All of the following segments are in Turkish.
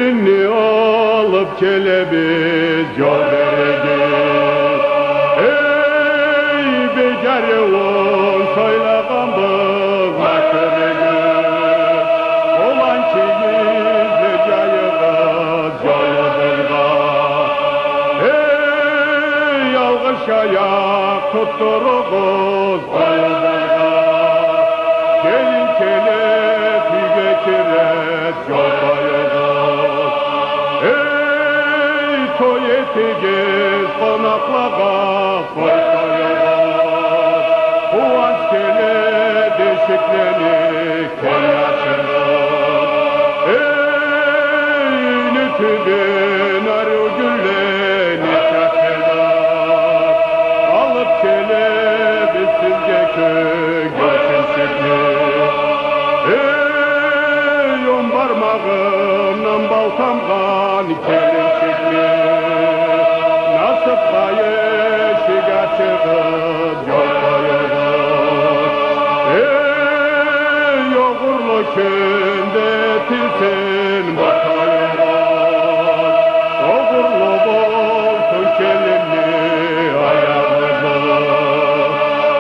Gelinini alıp kelebiz yol vereceğiz. Ey beceri ol söyleğen bızma kırıgız. Olan ki gizleyeceğiz yoludurga. Ey yalgış ayak tutturuguz yoludurga. Gelin kelep geçirez yol koyuguz. Ey toy etigiz konaklağa koy koyuguz. Kuvvanç kele deşiklenik kel yaşınız. Ey nütübün arı gülleni çakırlar. Alıp kele biz sizce köy geçinsiklik. Ey on parmağımdan baltamdan kelinçiklik. Nasip kayışıga çıkıp yol koyuyoruz. Ey yoğurlu künde tilsin bakıyoruz. Yoğurlu bolsun kelinli ayağımız.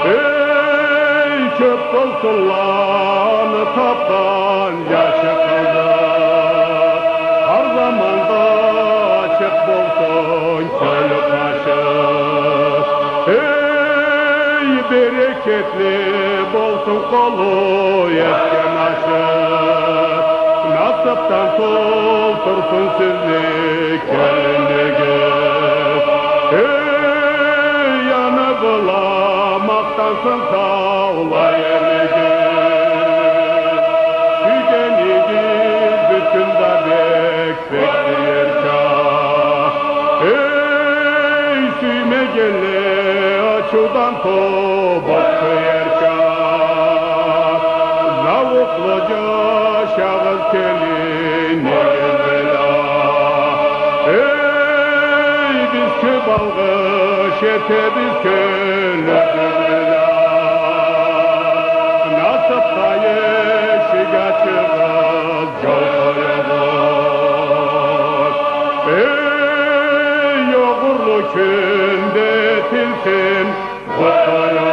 Ey köp bolsunlanı taptan yaşı kızır. Her zamanda açık bolsun kölü kaşı. Ey bereketli bolsun kolu yetken aşı. Nasipten tuttursun sizlik kelinigiz. Ey yanı bulamaktansın sağla yerligiz. Sügenigiz bütün da bektir kah. Ey süyme gelle açudan tobakçı yerkah. Zavukluca şahıs kelin bela. Ey biz kübalgış etebiz kölüdür bela. Nasip kayışıga çıkız yol koyuyoruz. Ey yoğurlu künde tilsin bu koyuyoruz.